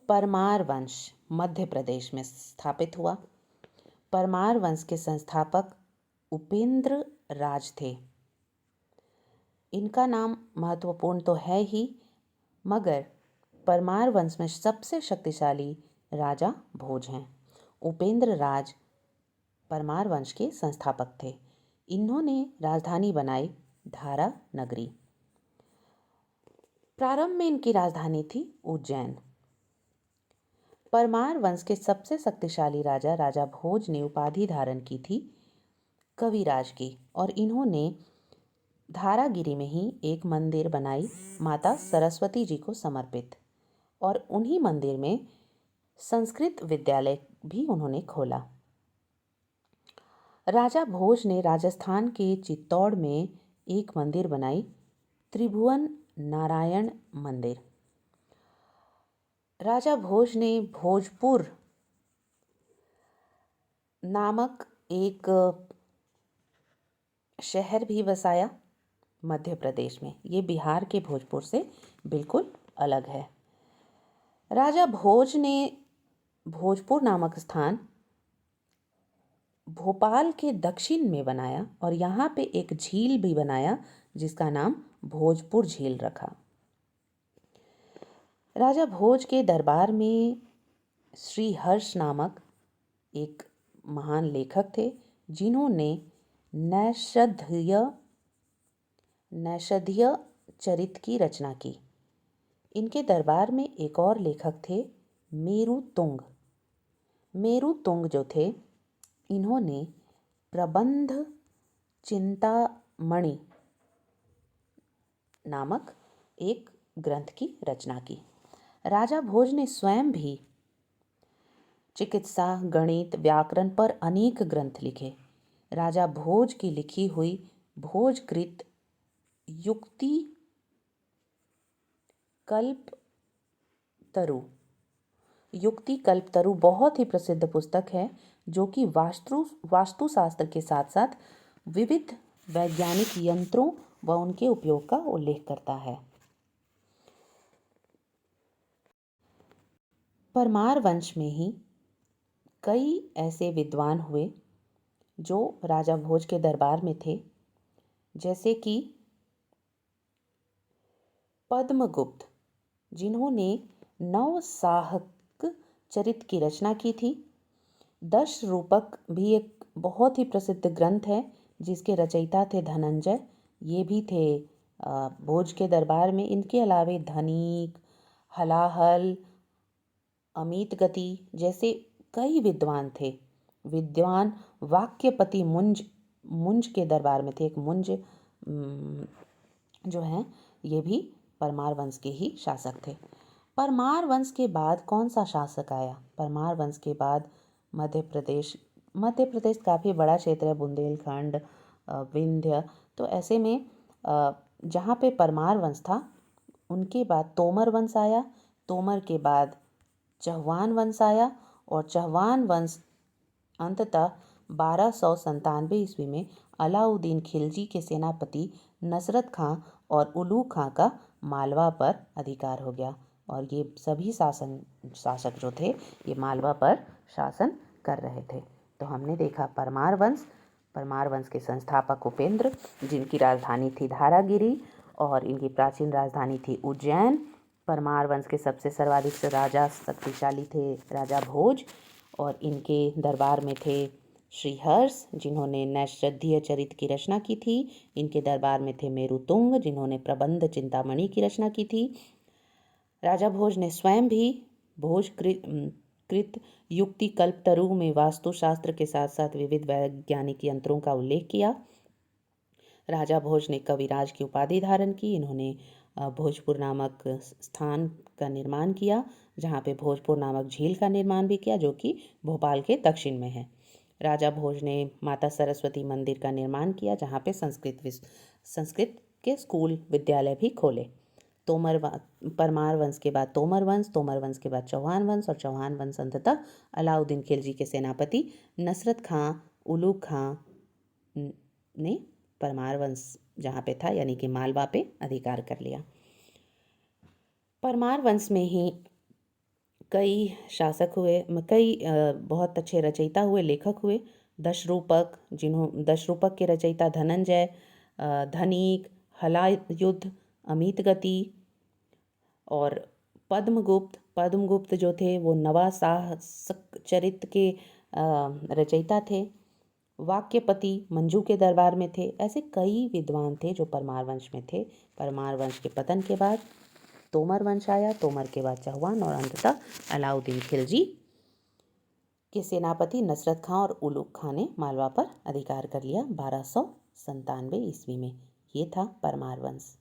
परमार वंश मध्य प्रदेश में स्थापित हुआ। परमार वंश के संस्थापक उपेंद्र राज थे। इनका नाम महत्वपूर्ण तो है ही, मगर परमार वंश में सबसे शक्तिशाली राजा भोज हैं। उपेंद्र राज परमार वंश के संस्थापक थे। इन्होंने राजधानी बनाई धारा नगरी। प्रारंभ में इनकी राजधानी थी उज्जैन। परमार वंश के सबसे शक्तिशाली राजा राजा भोज ने उपाधि धारण की थी कविराज की, और इन्होंने धारागिरी में ही एक मंदिर बनाई माता सरस्वती जी को समर्पित, और उन्हीं मंदिर में संस्कृत विद्यालय भी उन्होंने खोला। राजा भोज ने राजस्थान के चित्तौड़ में एक मंदिर बनाई, त्रिभुवन नारायण मंदिर। राजा भोज ने भोजपुर नामक एक शहर भी बसाया मध्य प्रदेश में। ये बिहार के भोजपुर से बिल्कुल अलग है। राजा भोज ने भोजपुर नामक स्थान भोपाल के दक्षिण में बनाया, और यहाँ पे एक झील भी बनाया जिसका नाम भोजपुर झील रखा। राजा भोज के दरबार में श्री हर्ष नामक एक महान लेखक थे, जिन्होंने नैषधीय चरित की रचना की। इनके दरबार में एक और लेखक थे मेरु तुंग। मेरु तुंग जो थे, इन्होंने प्रबंध चिंतामणि नामक एक ग्रंथ की रचना की। राजा भोज ने स्वयं भी चिकित्सा, गणित, व्याकरण पर अनेक ग्रंथ लिखे। राजा भोज की लिखी हुई भोजकृत युक्ति कल्पतरु बहुत ही प्रसिद्ध पुस्तक है, जो कि वास्तुशास्त्र के साथ साथ विविध वैज्ञानिक यंत्रों व उनके उपयोग का उल्लेख करता है। परमार वंश में ही कई ऐसे विद्वान हुए जो राजा भोज के दरबार में थे, जैसे कि पद्मगुप्त, जिन्होंने नवसाहक चरित की रचना की थी। दश रूपक भी एक बहुत ही प्रसिद्ध ग्रंथ है, जिसके रचयिता थे धनंजय। ये भी थे भोज के दरबार में। इनके अलावे धनिक, हलाहल, अमित गति जैसे कई विद्वान थे। विद्वान वाक्यपति मुंज के दरबार में थे। एक मुंज जो हैं, ये भी परमार वंश के ही शासक थे। परमार वंश के बाद कौन सा शासक आया? परमार वंश के बाद मध्य प्रदेश काफ़ी बड़ा क्षेत्र है, बुंदेलखंड, विंध्य। तो ऐसे में जहाँ पे परमार वंश था, उनके बाद तोमर वंश आया। तोमर के बाद चौहान वंश आया, और चौहान वंश अंततः 1297 ईस्वी में अलाउद्दीन खिलजी के सेनापति नसरत खां और उलू खां का मालवा पर अधिकार हो गया, और ये सभी शासक जो थे, ये मालवा पर शासन कर रहे थे। तो हमने देखा परमार वंश के संस्थापक उपेंद्र, जिनकी राजधानी थी धारागिरी और इनकी प्राचीन राजधानी थी उज्जैन। परमार वंश के सबसे सर्वाधिक राजा शक्तिशाली थे राजा भोज, और इनके दरबार में थे श्रीहर्ष, जिन्होंने नैषधीय चरित की रचना की थी। इनके दरबार में थे मेरुतुंग, जिन्होंने प्रबंध चिंतामणि की रचना की थी। राजा भोज ने स्वयं भी भोजकृत युक्ति कल्पतरु में वास्तुशास्त्र के साथ साथ विविध वैज्ञानिक यंत्रों का उल्लेख किया। राजा भोज ने कविराज की उपाधि धारण की। इन्होंने भोजपुर नामक स्थान का निर्माण किया, जहाँ पे भोजपुर नामक झील का निर्माण भी किया, जो कि भोपाल के दक्षिण में है। राजा भोज ने माता सरस्वती मंदिर का निर्माण किया, जहाँ पे संस्कृत के स्कूल विद्यालय भी खोले। परमार वंश के बाद तोमर वंश के बाद चौहान वंश, और चौहान वंश अंततः अलाउद्दीन खिलजी के सेनापति नसरत खां उलू खां ने परमार वंश जहाँ पे था, यानी कि मालवा पे अधिकार कर लिया। परमार वंश में ही कई शासक हुए, कई बहुत अच्छे रचयिता हुए, लेखक हुए। दशरूपक के रचयिता धनंजय, धनिक, हलायुद्ध, अमित गति और पद्मगुप्त जो थे वो नवा साहसिक चरित्र के रचयिता थे। वाक्यपति मंजू के दरबार में थे। ऐसे कई विद्वान थे जो परमार वंश में थे। परमार वंश के पतन के बाद तोमर वंश आया, तोमर के बाद चौहान और अंततः अलाउद्दीन खिलजी के सेनापति नसरत खां और उलुग खां ने मालवा पर अधिकार कर लिया 1297 ईस्वी में। ये था परमार वंश।